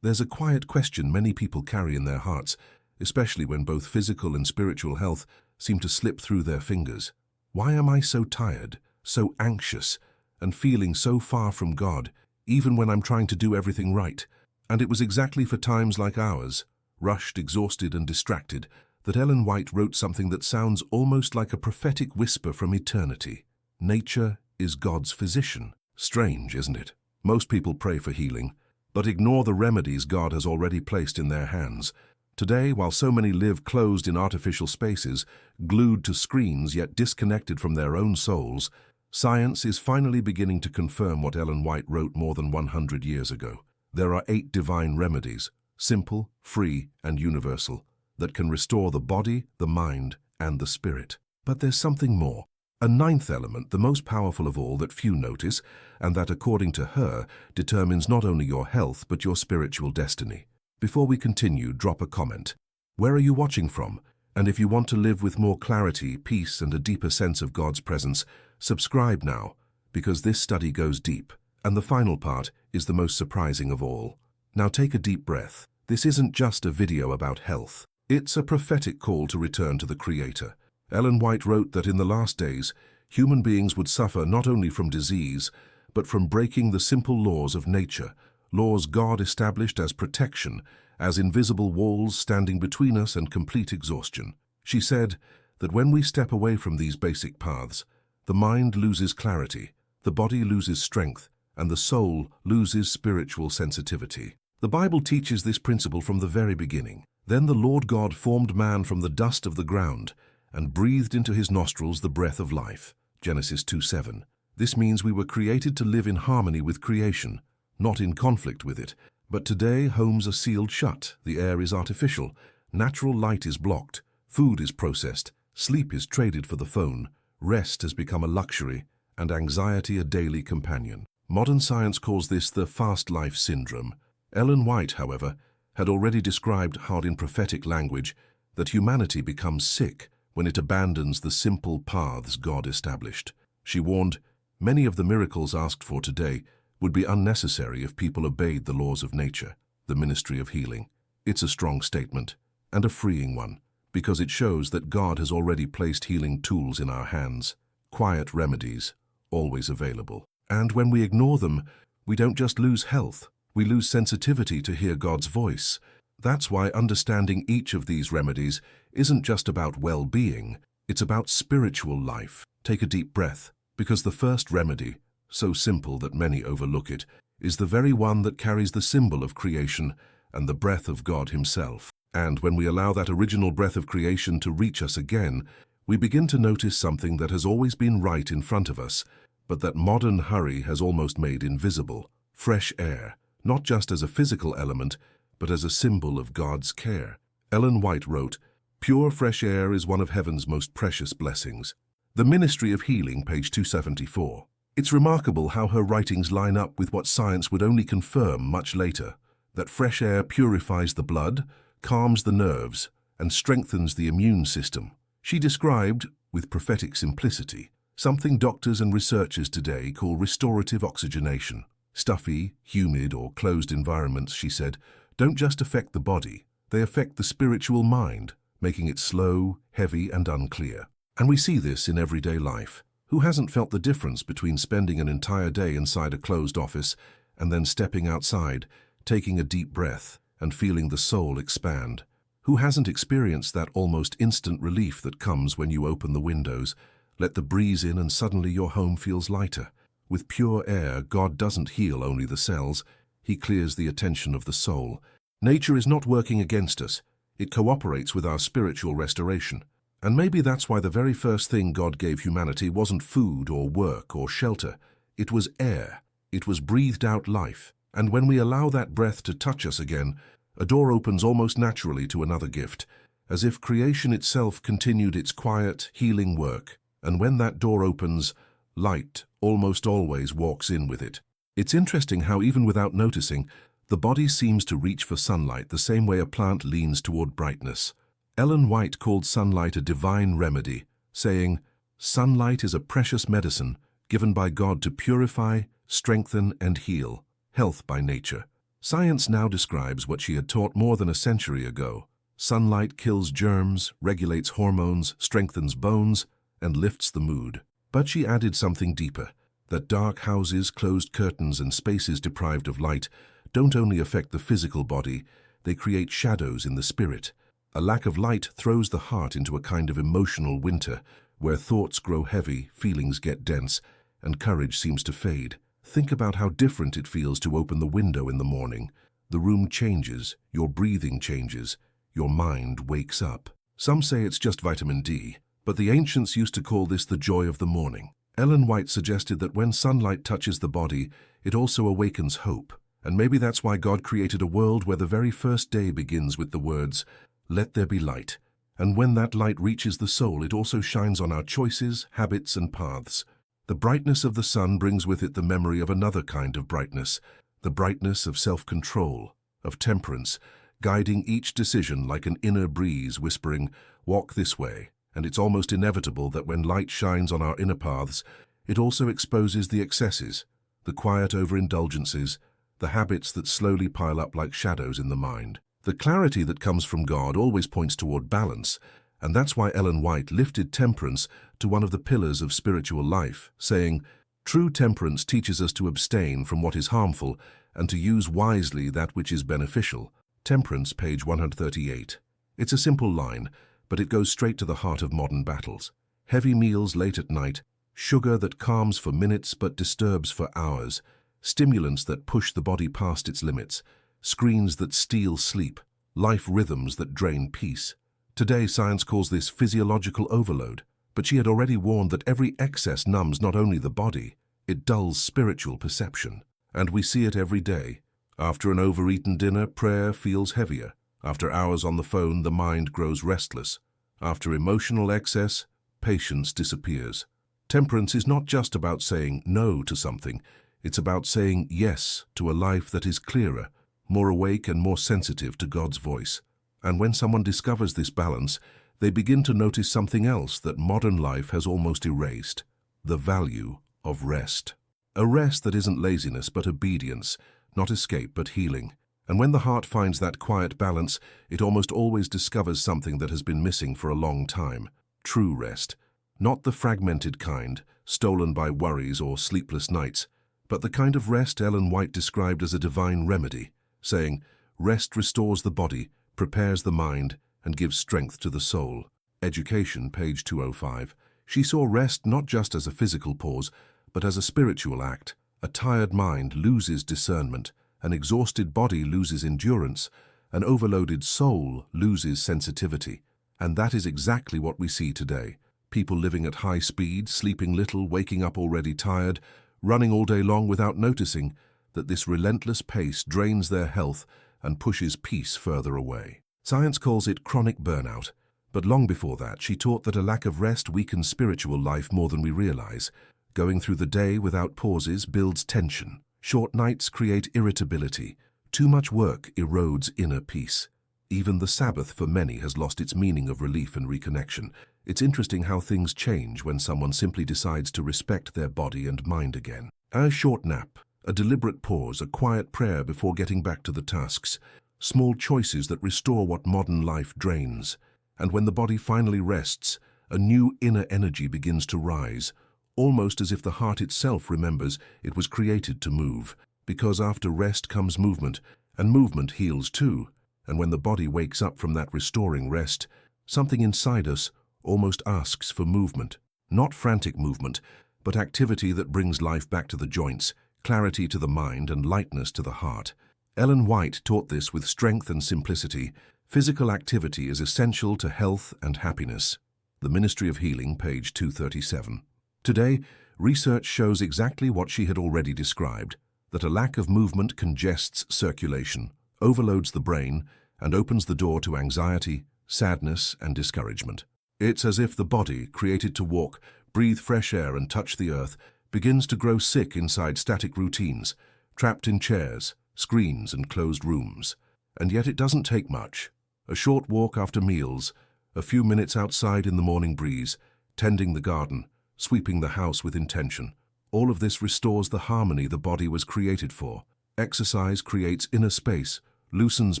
There's a quiet question many people carry in their hearts, especially when both physical and spiritual health seem to slip through their fingers. Why am I so tired, so anxious, and feeling so far from God, even when I'm trying to do everything right? And it was exactly for times like ours, rushed, exhausted, and distracted, that Ellen White wrote something that sounds almost like a prophetic whisper from eternity. Nature is God's physician. Strange, isn't it? Most people pray for healing, but ignore the remedies God has already placed in their hands. Today, while so many live closed in artificial spaces, glued to screens yet disconnected from their own souls, science is finally beginning to confirm what Ellen White wrote more than 100 years ago. There are 8 divine remedies, simple, free, and universal, that can restore the body, the mind, and the spirit. But there's something more. A 9th element, the most powerful of all, that few notice, and that, according to her, determines not only your health but your spiritual destiny. Before we continue, drop a comment. Where are you watching from? And if you want to live with more clarity, peace, and a deeper sense of God's presence, subscribe now, because this study goes deep, and the final part is the most surprising of all. Now take a deep breath. This isn't just a video about health. It's a prophetic call to return to the Creator. Ellen White wrote that in the last days, human beings would suffer not only from disease, but from breaking the simple laws of nature, laws God established as protection, as invisible walls standing between us and complete exhaustion. She said that when we step away from these basic paths, the mind loses clarity, the body loses strength, and the soul loses spiritual sensitivity. The Bible teaches this principle from the very beginning. Then the Lord God formed man from the dust of the ground and breathed into his nostrils the breath of life. Genesis 2:7. This means we were created to live in harmony with creation, not in conflict with it. But today homes are sealed shut, the air is artificial, natural light is blocked, food is processed, sleep is traded for the phone, rest has become a luxury, and anxiety a daily companion. Modern science calls this the fast life syndrome. Ellen White, however, had already described hard in prophetic language that humanity becomes sick when it abandons the simple paths God established. She warned, many of the miracles asked for today would be unnecessary if people obeyed the laws of nature, the ministry of healing. It's a strong statement, and a freeing one, because it shows that God has already placed healing tools in our hands, quiet remedies, always available. And when we ignore them, we don't just lose health, we lose sensitivity to hear God's voice. That's why understanding each of these remedies isn't just about well-being, it's about spiritual life. Take a deep breath, because the first remedy, so simple that many overlook it, is the very one that carries the symbol of creation and the breath of God Himself. And when we allow that original breath of creation to reach us again, we begin to notice something that has always been right in front of us, but that modern hurry has almost made invisible: fresh air, not just as a physical element, but as a symbol of God's care. Ellen White wrote, "Pure fresh air is one of heaven's most precious blessings." The Ministry of Healing, page 274. It's remarkable how her writings line up with what science would only confirm much later, that fresh air purifies the blood, calms the nerves, and strengthens the immune system. She described, with prophetic simplicity, something doctors and researchers today call restorative oxygenation. Stuffy, humid, or closed environments, she said, don't just affect the body, they affect the spiritual mind, making it slow, heavy, and unclear. And we see this in everyday life. Who hasn't felt the difference between spending an entire day inside a closed office and then stepping outside, taking a deep breath, and feeling the soul expand? Who hasn't experienced that almost instant relief that comes when you open the windows, let the breeze in, and suddenly your home feels lighter? With pure air, God doesn't heal only the cells, He clears the attention of the soul. Nature is not working against us, it cooperates with our spiritual restoration. And maybe that's why the very first thing God gave humanity wasn't food or work or shelter. It was air. It was breathed out life. And when we allow that breath to touch us again, a door opens almost naturally to another gift, as if creation itself continued its quiet, healing work. And when that door opens, light almost always walks in with it. It's interesting how even without noticing, the body seems to reach for sunlight the same way a plant leans toward brightness. Ellen White called sunlight a divine remedy, saying, "Sunlight is a precious medicine given by God to purify, strengthen, and heal, health by nature." Science now describes what she had taught more than a century ago. Sunlight kills germs, regulates hormones, strengthens bones, and lifts the mood. But she added something deeper, that dark houses, closed curtains, and spaces deprived of light don't only affect the physical body, they create shadows in the spirit. A lack of light throws the heart into a kind of emotional winter, where thoughts grow heavy, feelings get dense, and courage seems to fade. Think about how different it feels to open the window in the morning. The room changes, your breathing changes, your mind wakes up. Some say it's just vitamin D, but the ancients used to call this the joy of the morning. Ellen White suggested that when sunlight touches the body, it also awakens hope. And maybe that's why God created a world where the very first day begins with the words, "Let there be light." And when that light reaches the soul, it also shines on our choices, habits, and paths. The brightness of the sun brings with it the memory of another kind of brightness, the brightness of self-control, of temperance, guiding each decision like an inner breeze whispering, "Walk this way." And it's almost inevitable that when light shines on our inner paths, it also exposes the excesses, the quiet overindulgences, the habits that slowly pile up like shadows in the mind. The clarity that comes from God always points toward balance, and that's why Ellen White lifted temperance to one of the pillars of spiritual life, saying, "True temperance teaches us to abstain from what is harmful and to use wisely that which is beneficial." Temperance, page 138. It's a simple line, but it goes straight to the heart of modern battles. Heavy meals late at night, sugar that calms for minutes but disturbs for hours, stimulants that push the body past its limits, screens that steal sleep, life rhythms that drain peace. Today, science calls this physiological overload, but she had already warned that every excess numbs not only the body, it dulls spiritual perception. And we see it every day. After an overeaten dinner, prayer feels heavier. After hours on the phone, the mind grows restless. After emotional excess, patience disappears. Temperance is not just about saying no to something, it's about saying yes to a life that is clearer, more awake and more sensitive to God's voice. And when someone discovers this balance, they begin to notice something else that modern life has almost erased: the value of rest. A rest that isn't laziness but obedience, not escape but healing. And when the heart finds that quiet balance, it almost always discovers something that has been missing for a long time: true rest. Not the fragmented kind, stolen by worries or sleepless nights, but the kind of rest Ellen White described as a divine remedy, saying, "Rest restores the body, prepares the mind, and gives strength to the soul." Education, page 205. She saw rest not just as a physical pause, but as a spiritual act. A tired mind loses discernment, an exhausted body loses endurance, an overloaded soul loses sensitivity. And that is exactly what we see today. People living at high speed, sleeping little, waking up already tired, running all day long without noticing that this relentless pace drains their health and pushes peace further away. Science calls it chronic burnout, but long before that, she taught that a lack of rest weakens spiritual life more than we realize. Going through the day without pauses builds tension. Short nights create irritability. Too much work erodes inner peace. Even the Sabbath for many has lost its meaning of relief and reconnection. It's interesting how things change when someone simply decides to respect their body and mind again. A short nap, a deliberate pause, a quiet prayer before getting back to the tasks. Small choices that restore what modern life drains. And when the body finally rests, a new inner energy begins to rise, almost as if the heart itself remembers it was created to move. Because after rest comes movement, and movement heals too. And when the body wakes up from that restoring rest, something inside us almost asks for movement. Not frantic movement, but activity that brings life back to the joints, clarity to the mind, and lightness to the heart. Ellen White taught this with strength and simplicity. Physical activity is essential to health and happiness. The Ministry of Healing, page 237. Today, research shows exactly what she had already described, that a lack of movement congests circulation, overloads the brain, and opens the door to anxiety, sadness, and discouragement. It's as if the body, created to walk, breathe fresh air, and touch the earth, begins to grow sick inside static routines, trapped in chairs, screens, and closed rooms. And yet it doesn't take much. A short walk after meals, a few minutes outside in the morning breeze, tending the garden, sweeping the house with intention. All of this restores the harmony the body was created for. Exercise creates inner space, loosens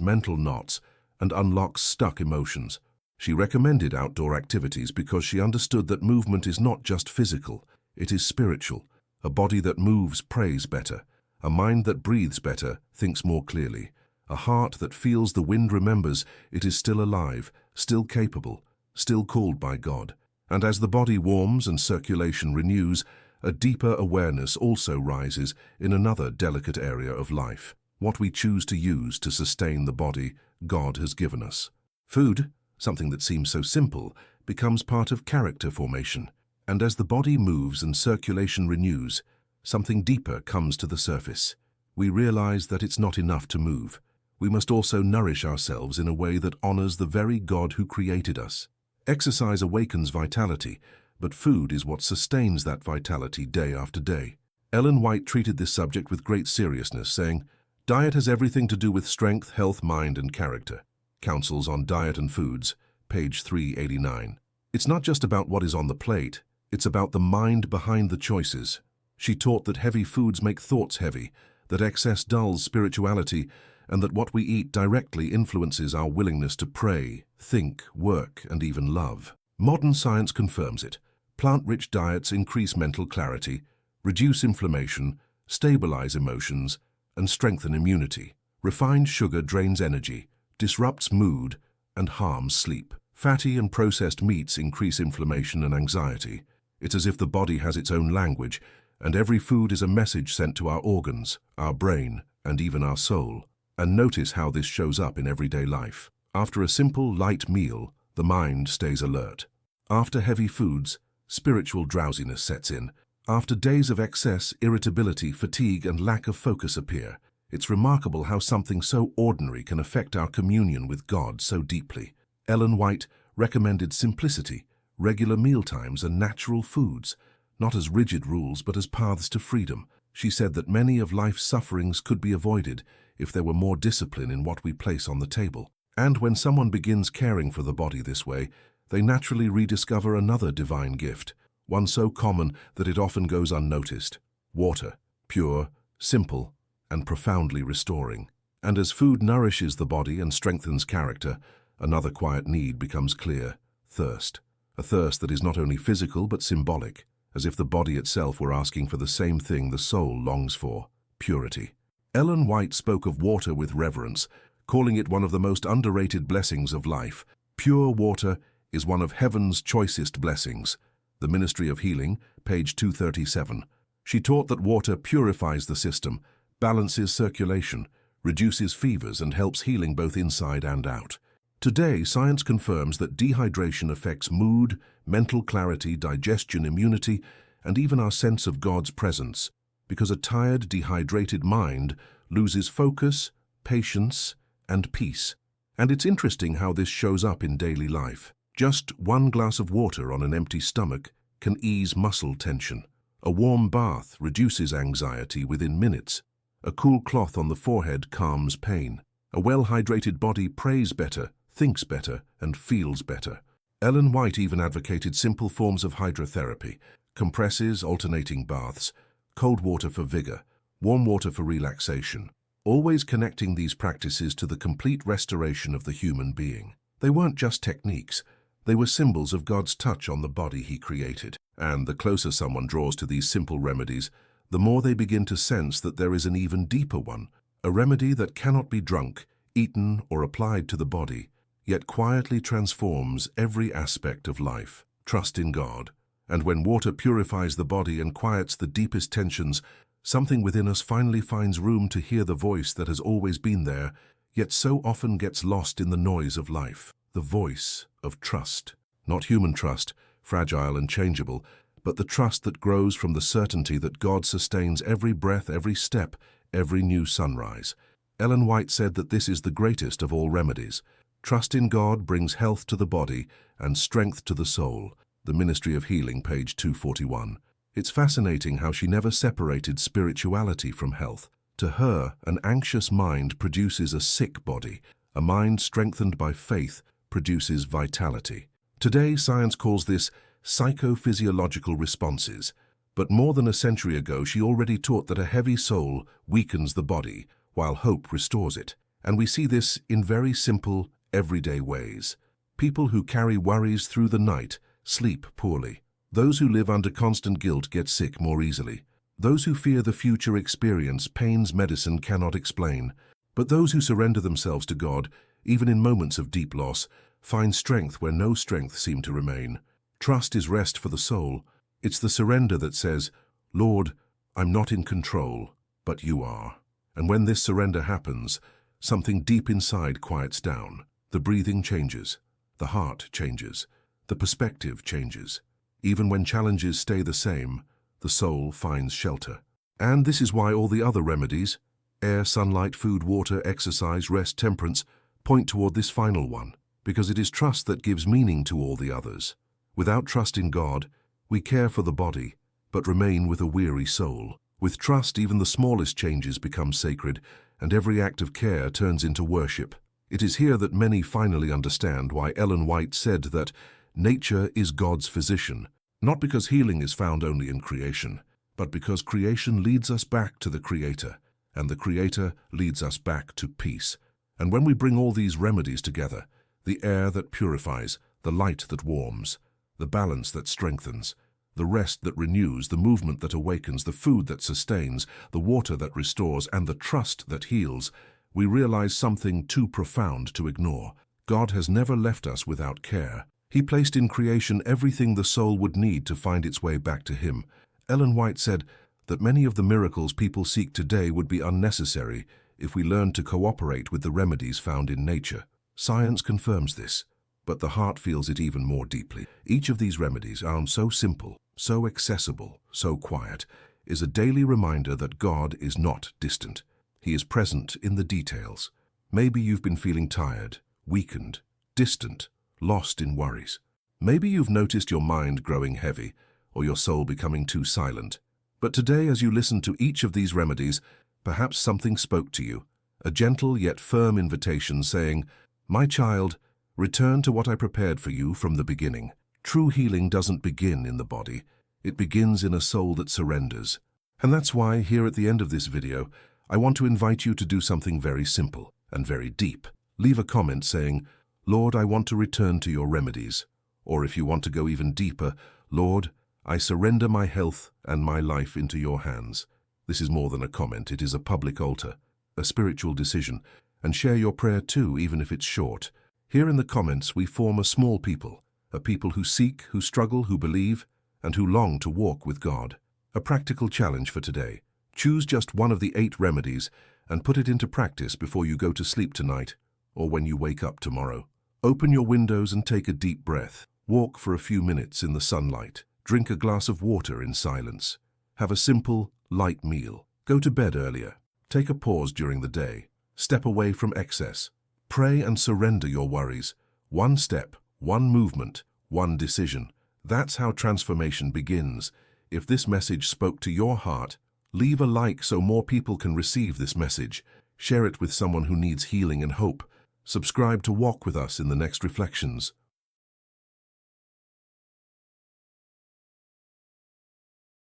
mental knots, and unlocks stuck emotions. She recommended outdoor activities because she understood that movement is not just physical, it is spiritual. A body that moves prays better. A mind that breathes better thinks more clearly. A heart that feels the wind remembers it is still alive, still capable, still called by God. And as the body warms and circulation renews, a deeper awareness also rises in another delicate area of life, what we choose to use to sustain the body God has given us. Food, something that seems so simple, becomes part of character formation. And as the body moves and circulation renews, something deeper comes to the surface. We realize that it's not enough to move. We must also nourish ourselves in a way that honors the very God who created us. Exercise awakens vitality, but food is what sustains that vitality day after day. Ellen White treated this subject with great seriousness, saying, "Diet has everything to do with strength, health, mind, and character." Counsels on Diet and Foods, page 389. It's not just about what is on the plate, it's about the mind behind the choices. She taught that heavy foods make thoughts heavy, that excess dulls spirituality, and that what we eat directly influences our willingness to pray, think, work, and even love. Modern science confirms it. Plant-rich diets increase mental clarity, reduce inflammation, stabilize emotions, and strengthen immunity. Refined sugar drains energy, disrupts mood, and harms sleep. Fatty and processed meats increase inflammation and anxiety. It's as if the body has its own language, and every food is a message sent to our organs, our brain, and even our soul. And notice how this shows up in everyday life. After a simple, light meal, the mind stays alert. After heavy foods, spiritual drowsiness sets in. After days of excess, irritability, fatigue, and lack of focus appear. It's remarkable how something so ordinary can affect our communion with God so deeply. Ellen White recommended simplicity, regular mealtimes, and natural foods, not as rigid rules but as paths to freedom. She said that many of life's sufferings could be avoided if there were more discipline in what we place on the table. And when someone begins caring for the body this way, they naturally rediscover another divine gift, one so common that it often goes unnoticed: water, pure, simple, and profoundly restoring. And as food nourishes the body and strengthens character, another quiet need becomes clear: thirst. A thirst that is not only physical but symbolic, as if the body itself were asking for the same thing the soul longs for: purity. Ellen White spoke of water with reverence, calling it one of the most underrated blessings of life. Pure water is one of heaven's choicest blessings. The Ministry of Healing, page 237. She taught that water purifies the system, balances circulation, reduces fevers, and helps healing both inside and out. Today, science confirms that dehydration affects mood, mental clarity, digestion, immunity, and even our sense of God's presence, because a tired, dehydrated mind loses focus, patience, and peace. And it's interesting how this shows up in daily life. Just one glass of water on an empty stomach can ease muscle tension. A warm bath reduces anxiety within minutes. A cool cloth on the forehead calms pain. A well-hydrated body prays better, thinks better, and feels better. Ellen White even advocated simple forms of hydrotherapy: compresses, alternating baths, cold water for vigor, warm water for relaxation, always connecting these practices to the complete restoration of the human being. They weren't just techniques, they were symbols of God's touch on the body He created. And the closer someone draws to these simple remedies, the more they begin to sense that there is an even deeper one, a remedy that cannot be drunk, eaten, or applied to the body, yet quietly transforms every aspect of life. Trust in God. And when water purifies the body and quiets the deepest tensions, something within us finally finds room to hear the voice that has always been there, yet so often gets lost in the noise of life. The voice of trust. Not human trust, fragile and changeable, but the trust that grows from the certainty that God sustains every breath, every step, every new sunrise. Ellen White said that this is the greatest of all remedies. Trust in God brings health to the body and strength to the soul. The Ministry of Healing, page 241. It's fascinating how she never separated spirituality from health. To her, an anxious mind produces a sick body. A mind strengthened by faith produces vitality. Today, science calls this psychophysiological responses, But more than a century ago, she already taught that a heavy soul weakens the body, while hope restores it. And we see this in very simple, everyday ways. People who carry worries through the night sleep poorly. Those who live under constant guilt get sick more easily. Those who fear the future experience pains medicine cannot explain. But those who surrender themselves to God, even in moments of deep loss, find strength where no strength seemed to remain. Trust is rest for the soul. It's the surrender that says, Lord, I'm not in control, but you are. And when this surrender happens, something deep inside quiets down. The breathing changes. The heart changes. The perspective changes. Even when challenges stay the same, the soul finds shelter. And this is why all the other remedies, air, sunlight, food, water, exercise, rest, temperance, point toward this final one, because it is trust that gives meaning to all the others. Without trust in God, we care for the body, but remain with a weary soul. With trust, even the smallest changes become sacred, and every act of care turns into worship. It is here that many finally understand why Ellen White said that nature is God's physician, not because healing is found only in creation, but because creation leads us back to the Creator, and the Creator leads us back to peace. And when we bring all these remedies together, the air that purifies, the light that warms, the balance that strengthens, the rest that renews, the movement that awakens, the food that sustains, the water that restores, and the trust that heals, we realize something too profound to ignore. God has never left us without care. He placed in creation everything the soul would need to find its way back to Him. Ellen White said that many of the miracles people seek today would be unnecessary if we learned to cooperate with the remedies found in nature. Science confirms this, but the heart feels it even more deeply. Each of these remedies, so simple, so accessible, so quiet, is a daily reminder that God is not distant. He is present in the details. Maybe you've been feeling tired, weakened, distant, lost in worries. Maybe you've noticed your mind growing heavy or your soul becoming too silent. But today, as you listen to each of these remedies, perhaps something spoke to you, a gentle yet firm invitation saying, "My child, return to what I prepared for you from the beginning." True healing doesn't begin in the body. It begins in a soul that surrenders. And that's why, here at the end of this video, I want to invite you to do something very simple and very deep. Leave a comment saying, "Lord, I want to return to your remedies." Or if you want to go even deeper, "Lord, I surrender my health and my life into your hands." This is more than a comment. It is a public altar, a spiritual decision. And share your prayer too, even if it's short. Here in the comments, we form a small people, a people who seek, who struggle, who believe, and who long to walk with God. A practical challenge for today. Choose just one of the 8 remedies and put it into practice before you go to sleep tonight or when you wake up tomorrow. Open your windows and take a deep breath. Walk for a few minutes in the sunlight. Drink a glass of water in silence. Have a simple, light meal. Go to bed earlier. Take a pause during the day. Step away from excess. Pray and surrender your worries. One step, one movement, one decision. That's how transformation begins. If this message spoke to your heart, leave a like so more people can receive this message. Share it with someone who needs healing and hope. Subscribe to walk with us in the next reflections.